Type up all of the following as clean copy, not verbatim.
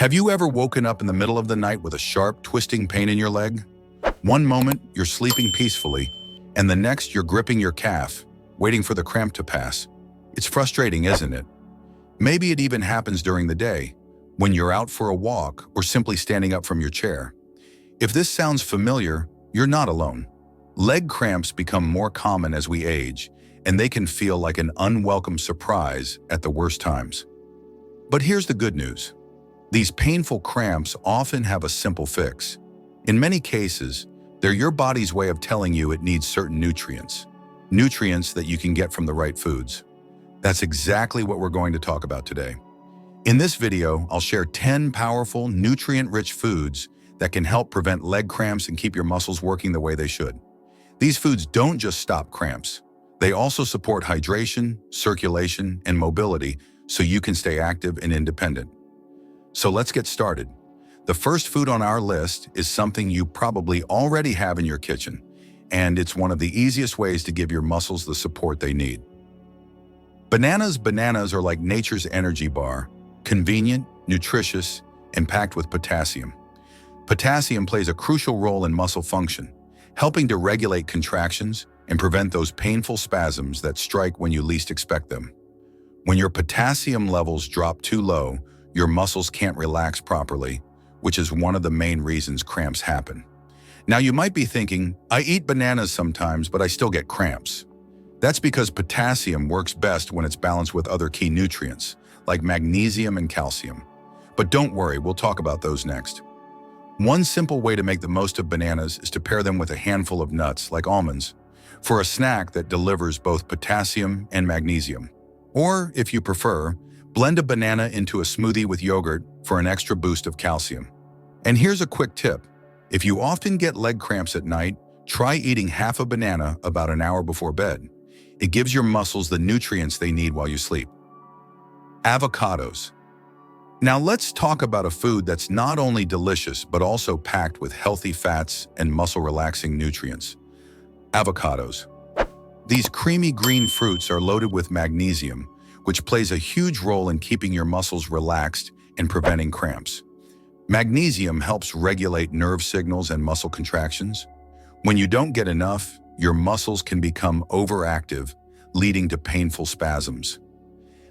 Have you ever woken up in the middle of the night with a sharp, twisting pain in your leg? One moment, you're sleeping peacefully, and the next, you're gripping your calf, waiting for the cramp to pass. It's frustrating, isn't it? Maybe it even happens during the day, when you're out for a walk or simply standing up from your chair. If this sounds familiar, you're not alone. Leg cramps become more common as we age, and they can feel like an unwelcome surprise at the worst times. But here's the good news. These painful cramps often have a simple fix. In many cases, they're your body's way of telling you it needs certain nutrients that you can get from the right foods. That's exactly what we're going to talk about today. In this video, I'll share 10 powerful, nutrient-rich foods that can help prevent leg cramps and keep your muscles working the way they should. These foods don't just stop cramps. They also support hydration, circulation, and mobility so you can stay active and independent. So let's get started. The first food on our list is something you probably already have in your kitchen, and it's one of the easiest ways to give your muscles the support they need. Bananas are like nature's energy bar, convenient, nutritious, and packed with potassium. Potassium plays a crucial role in muscle function, helping to regulate contractions and prevent those painful spasms that strike when you least expect them. When your potassium levels drop too low, your muscles can't relax properly, which is one of the main reasons cramps happen. Now you might be thinking, I eat bananas sometimes, but I still get cramps. That's because potassium works best when it's balanced with other key nutrients, like magnesium and calcium. But don't worry, we'll talk about those next. One simple way to make the most of bananas is to pair them with a handful of nuts, like almonds, for a snack that delivers both potassium and magnesium. Or, if you prefer, blend a banana into a smoothie with yogurt for an extra boost of calcium. And here's a quick tip. If you often get leg cramps at night, try eating half a banana about an hour before bed. It gives your muscles the nutrients they need while you sleep. Avocados. Now let's talk about a food that's not only delicious, but also packed with healthy fats and muscle-relaxing nutrients. Avocados. These creamy green fruits are loaded with magnesium, which plays a huge role in keeping your muscles relaxed and preventing cramps. Magnesium helps regulate nerve signals and muscle contractions. When you don't get enough, your muscles can become overactive, leading to painful spasms.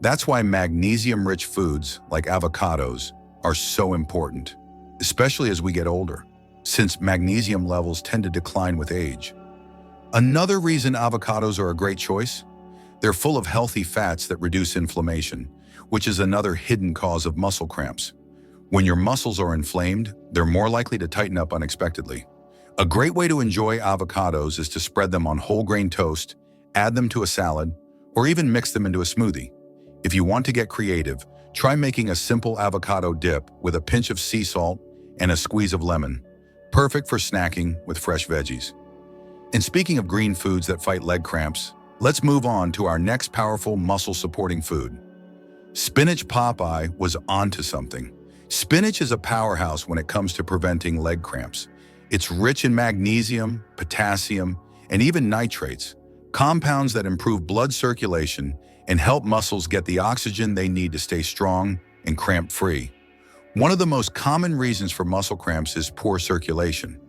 That's why magnesium-rich foods like avocados are so important, especially as we get older, since magnesium levels tend to decline with age. Another reason avocados are a great choice? They're full of healthy fats that reduce inflammation, which is another hidden cause of muscle cramps. When your muscles are inflamed, they're more likely to tighten up unexpectedly. A great way to enjoy avocados is to spread them on whole grain toast, add them to a salad, or even mix them into a smoothie. If you want to get creative, try making a simple avocado dip with a pinch of sea salt and a squeeze of lemon. Perfect for snacking with fresh veggies. And speaking of green foods that fight leg cramps, let's move on to our next powerful muscle-supporting food. Spinach Popeye was onto something. Spinach is a powerhouse when it comes to preventing leg cramps. It's rich in magnesium, potassium, and even nitrates, compounds that improve blood circulation and help muscles get the oxygen they need to stay strong and cramp-free. One of the most common reasons for muscle cramps is poor circulation.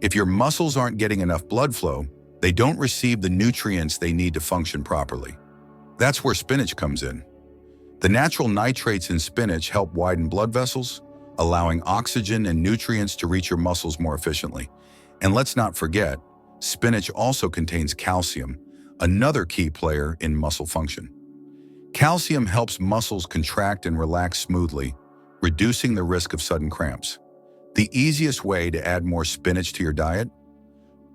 If your muscles aren't getting enough blood flow, they don't receive the nutrients they need to function properly. That's where spinach comes in. The natural nitrates in spinach help widen blood vessels, allowing oxygen and nutrients to reach your muscles more efficiently. And let's not forget, spinach also contains calcium, another key player in muscle function. Calcium helps muscles contract and relax smoothly, reducing the risk of sudden cramps. The easiest way to add more spinach to your diet?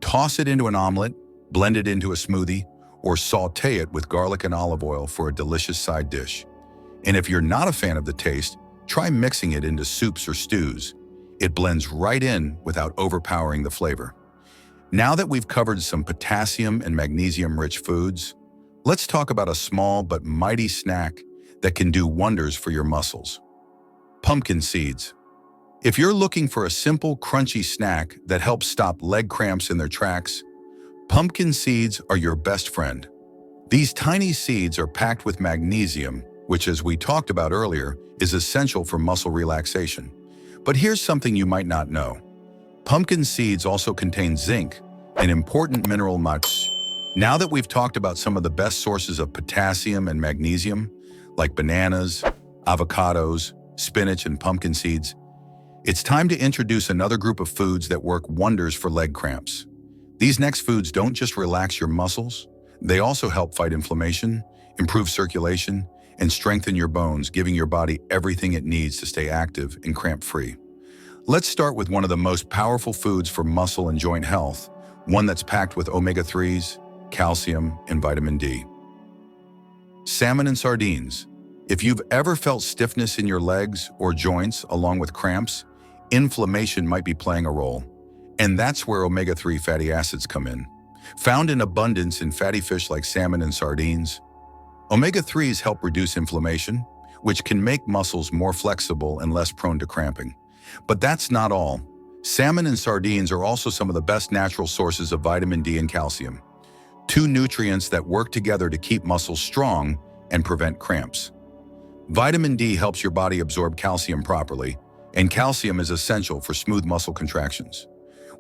Toss it into an omelet, blend it into a smoothie, or sauté it with garlic and olive oil for a delicious side dish. And if you're not a fan of the taste, try mixing it into soups or stews. It blends right in without overpowering the flavor. Now that we've covered some potassium and magnesium-rich foods, let's talk about a small but mighty snack that can do wonders for your muscles. Pumpkin seeds. If you're looking for a simple, crunchy snack that helps stop leg cramps in their tracks, pumpkin seeds are your best friend. These tiny seeds are packed with magnesium, which, as we talked about earlier, is essential for muscle relaxation. But here's something you might not know. Pumpkin seeds also contain zinc, an important mineral much. Now that we've talked about some of the best sources of potassium and magnesium, like bananas, avocados, spinach, and pumpkin seeds, it's time to introduce another group of foods that work wonders for leg cramps. These next foods don't just relax your muscles, they also help fight inflammation, improve circulation, and strengthen your bones, giving your body everything it needs to stay active and cramp-free. Let's start with one of the most powerful foods for muscle and joint health, one that's packed with omega-3s, calcium, and vitamin D. Salmon and sardines. If you've ever felt stiffness in your legs or joints along with cramps, inflammation might be playing a role. And that's where omega-3 fatty acids come in. Found in abundance in fatty fish like salmon and sardines, omega-3s help reduce inflammation, which can make muscles more flexible and less prone to cramping. But that's not all. Salmon and sardines are also some of the best natural sources of vitamin D and calcium, two nutrients that work together to keep muscles strong and prevent cramps. Vitamin D helps your body absorb calcium properly, and calcium is essential for smooth muscle contractions.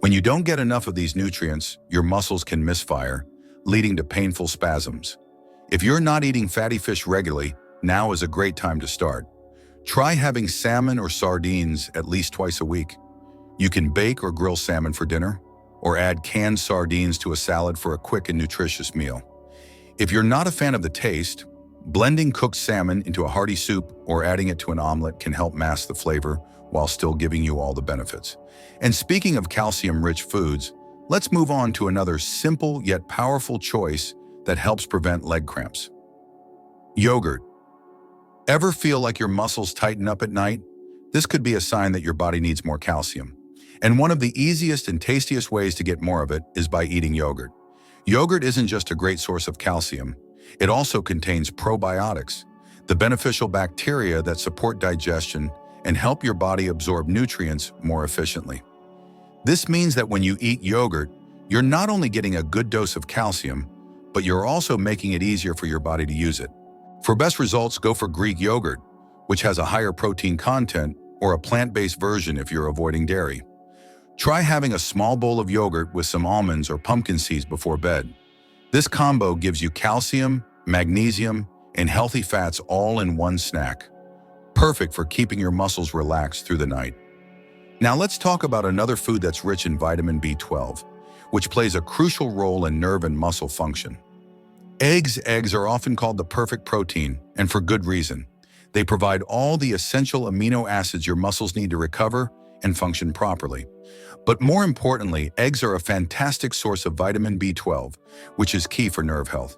When you don't get enough of these nutrients, your muscles can misfire, leading to painful spasms. If you're not eating fatty fish regularly, now is a great time to start. Try having salmon or sardines at least twice a week. You can bake or grill salmon for dinner, or add canned sardines to a salad for a quick and nutritious meal. If you're not a fan of the taste, blending cooked salmon into a hearty soup or adding it to an omelet can help mask the flavor while still giving you all the benefits. And speaking of calcium-rich foods, let's move on to another simple yet powerful choice that helps prevent leg cramps. Yogurt. Ever feel like your muscles tighten up at night? This could be a sign that your body needs more calcium. And one of the easiest and tastiest ways to get more of it is by eating yogurt. Yogurt isn't just a great source of calcium, it also contains probiotics, the beneficial bacteria that support digestion and help your body absorb nutrients more efficiently. This means that when you eat yogurt, you're not only getting a good dose of calcium, but you're also making it easier for your body to use it. For best results, go for Greek yogurt, which has a higher protein content, or a plant-based version if you're avoiding dairy. Try having a small bowl of yogurt with some almonds or pumpkin seeds before bed. This combo gives you calcium, magnesium, and healthy fats all in one snack. Perfect for keeping your muscles relaxed through the night. Now let's talk about another food that's rich in vitamin B12, which plays a crucial role in nerve and muscle function. Eggs are often called the perfect protein, and for good reason. They provide all the essential amino acids your muscles need to recover and function properly. But more importantly, eggs are a fantastic source of vitamin B12, which is key for nerve health.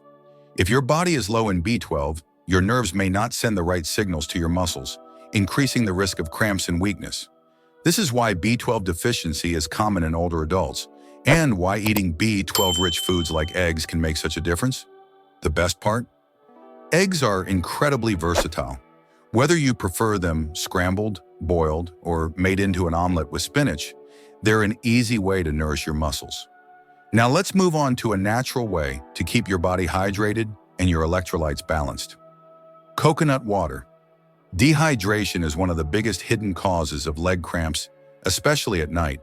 If your body is low in B12, your nerves may not send the right signals to your muscles, increasing the risk of cramps and weakness. This is why B12 deficiency is common in older adults, and why eating B12-rich foods like eggs can make such a difference. The best part? Eggs are incredibly versatile. Whether you prefer them scrambled, boiled, or made into an omelet with spinach, they're an easy way to nourish your muscles. Now let's move on to a natural way to keep your body hydrated and your electrolytes balanced. Coconut water. Dehydration is one of the biggest hidden causes of leg cramps, especially at night.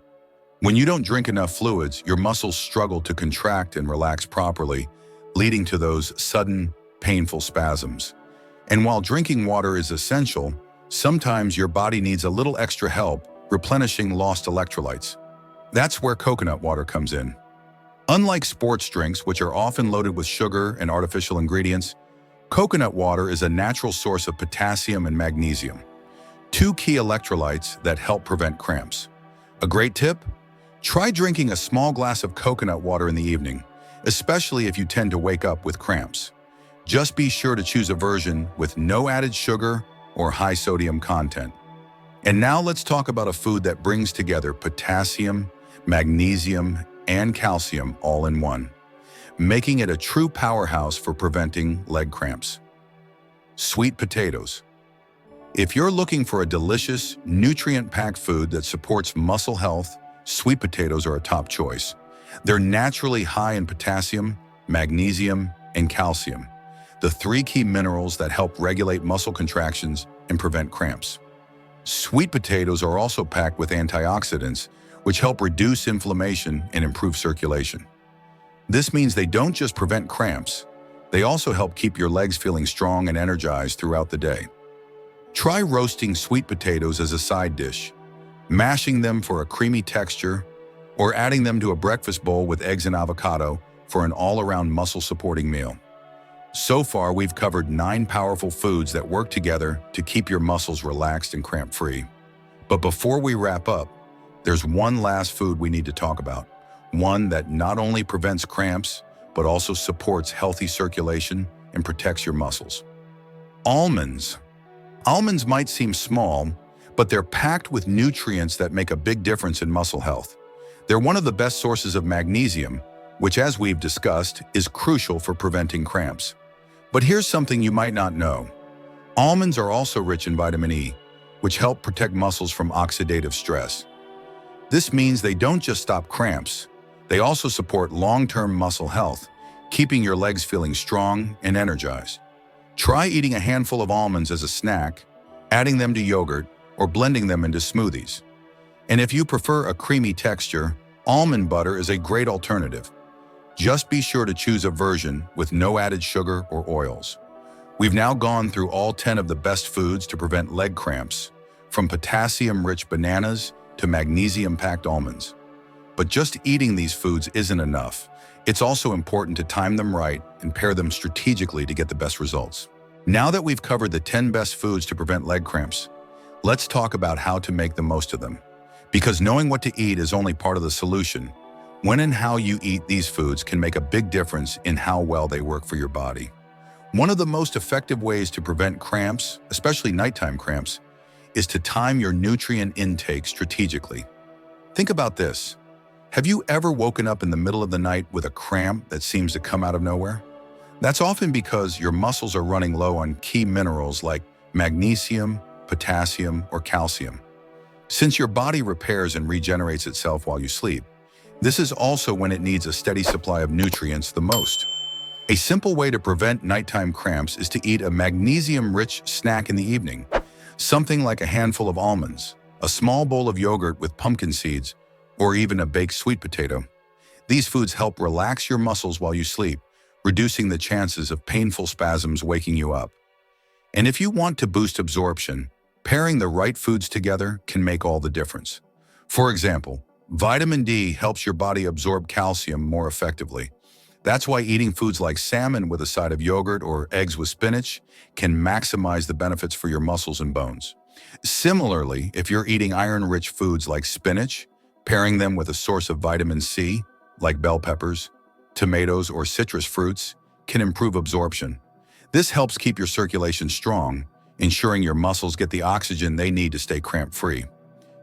When you don't drink enough fluids, your muscles struggle to contract and relax properly, leading to those sudden, painful spasms. And while drinking water is essential, sometimes your body needs a little extra help replenishing lost electrolytes. That's where coconut water comes in. Unlike sports drinks, which are often loaded with sugar and artificial ingredients, coconut water is a natural source of potassium and magnesium, two key electrolytes that help prevent cramps. A great tip? Try drinking a small glass of coconut water in the evening, especially if you tend to wake up with cramps. Just be sure to choose a version with no added sugar or high sodium content. And now let's talk about a food that brings together potassium, magnesium, and calcium all in one, making it a true powerhouse for preventing leg cramps. Sweet potatoes. If you're looking for a delicious, nutrient-packed food that supports muscle health, sweet potatoes are a top choice. They're naturally high in potassium, magnesium, and calcium. the three key minerals that help regulate muscle contractions and prevent cramps. Sweet potatoes are also packed with antioxidants, which help reduce inflammation and improve circulation. This means they don't just prevent cramps, they also help keep your legs feeling strong and energized throughout the day. Try roasting sweet potatoes as a side dish, mashing them for a creamy texture, or adding them to a breakfast bowl with eggs and avocado for an all-around muscle-supporting meal. So far, we've covered 9 powerful foods that work together to keep your muscles relaxed and cramp-free. But before we wrap up, there's one last food we need to talk about, one that not only prevents cramps, but also supports healthy circulation and protects your muscles. Almonds. Almonds might seem small, but they're packed with nutrients that make a big difference in muscle health. They're one of the best sources of magnesium, which, as we've discussed, is crucial for preventing cramps. But here's something you might not know. Almonds are also rich in vitamin E, which help protect muscles from oxidative stress. This means they don't just stop cramps, they also support long-term muscle health, keeping your legs feeling strong and energized. Try eating a handful of almonds as a snack, adding them to yogurt, or blending them into smoothies. And if you prefer a creamy texture, almond butter is a great alternative. Just be sure to choose a version with no added sugar or oils. We've now gone through all 10 of the best foods to prevent leg cramps, from potassium-rich bananas to magnesium-packed almonds. But just eating these foods isn't enough. It's also important to time them right and pair them strategically to get the best results. Now that we've covered the 10 best foods to prevent leg cramps, let's talk about how to make the most of them. Because knowing what to eat is only part of the solution. When and how you eat these foods can make a big difference in how well they work for your body. One of the most effective ways to prevent cramps, especially nighttime cramps, is to time your nutrient intake strategically. Think about this. Have you ever woken up in the middle of the night with a cramp that seems to come out of nowhere? That's often because your muscles are running low on key minerals like magnesium, potassium, or calcium. Since your body repairs and regenerates itself while you sleep, this is also when it needs a steady supply of nutrients the most. A simple way to prevent nighttime cramps is to eat a magnesium-rich snack in the evening, something like a handful of almonds, a small bowl of yogurt with pumpkin seeds, or even a baked sweet potato. These foods help relax your muscles while you sleep, reducing the chances of painful spasms waking you up. And if you want to boost absorption, pairing the right foods together can make all the difference. For example, vitamin D helps your body absorb calcium more effectively. That's why eating foods like salmon with a side of yogurt or eggs with spinach can maximize the benefits for your muscles and bones. Similarly, if you're eating iron-rich foods like spinach, pairing them with a source of vitamin C, like bell peppers, tomatoes, or citrus fruits, can improve absorption. This helps keep your circulation strong, ensuring your muscles get the oxygen they need to stay cramp-free.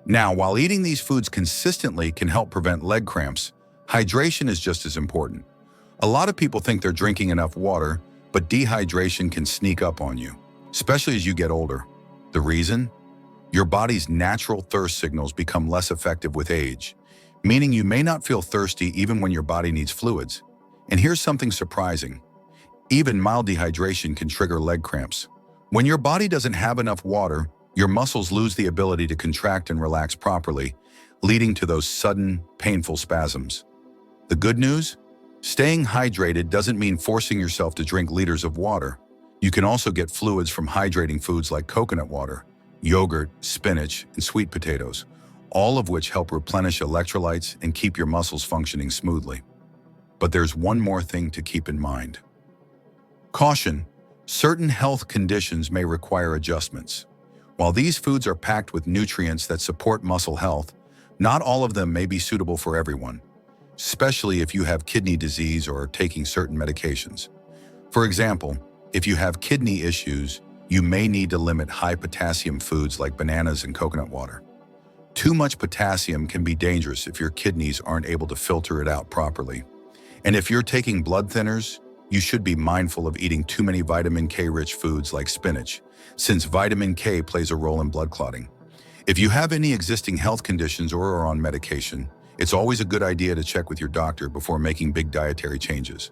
Now, while eating these foods consistently can help prevent leg cramps, hydration is just as important. A lot of people think they're drinking enough water, but dehydration can sneak up on you, especially as you get older. The reason? Your body's natural thirst signals become less effective with age, meaning you may not feel thirsty even when your body needs fluids. And here's something surprising. Even mild dehydration can trigger leg cramps. When your body doesn't have enough water, your muscles lose the ability to contract and relax properly, leading to those sudden, painful spasms. The good news? Staying hydrated doesn't mean forcing yourself to drink liters of water. You can also get fluids from hydrating foods like coconut water, yogurt, spinach, and sweet potatoes, all of which help replenish electrolytes and keep your muscles functioning smoothly. But there's one more thing to keep in mind. Caution: certain health conditions may require adjustments. While these foods are packed with nutrients that support muscle health, not all of them may be suitable for everyone, especially if you have kidney disease or are taking certain medications. For example, if you have kidney issues, you may need to limit high potassium foods like bananas and coconut water. Too much potassium can be dangerous if your kidneys aren't able to filter it out properly. And if you're taking blood thinners, you should be mindful of eating too many vitamin K-rich foods like spinach, since vitamin K plays a role in blood clotting. If you have any existing health conditions or are on medication, it's always a good idea to check with your doctor before making big dietary changes.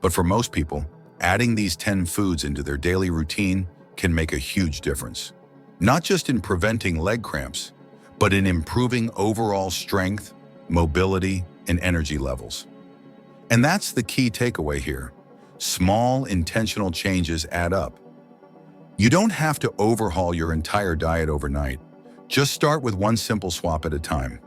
But for most people, adding these 10 foods into their daily routine can make a huge difference. Not just in preventing leg cramps, but in improving overall strength, mobility, and energy levels. And that's the key takeaway here. Small, intentional changes add up. You don't have to overhaul your entire diet overnight. Just start with one simple swap at a time.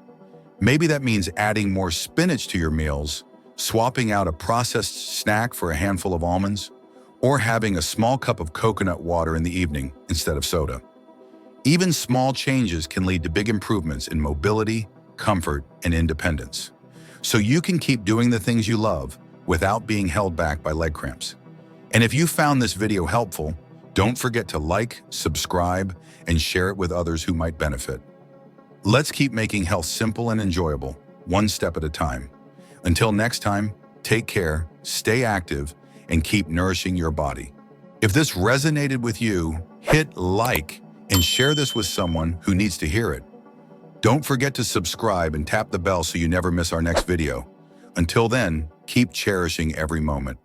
Maybe that means adding more spinach to your meals, swapping out a processed snack for a handful of almonds, or having a small cup of coconut water in the evening instead of soda. Even small changes can lead to big improvements in mobility, comfort, and independence. So you can keep doing the things you love without being held back by leg cramps. And if you found this video helpful, don't forget to like, subscribe, and share it with others who might benefit. Let's keep making health simple and enjoyable, one step at a time. Until next time, take care, stay active, and keep nourishing your body. If this resonated with you, hit like and share this with someone who needs to hear it. Don't forget to subscribe and tap the bell so you never miss our next video. Until then, keep cherishing every moment.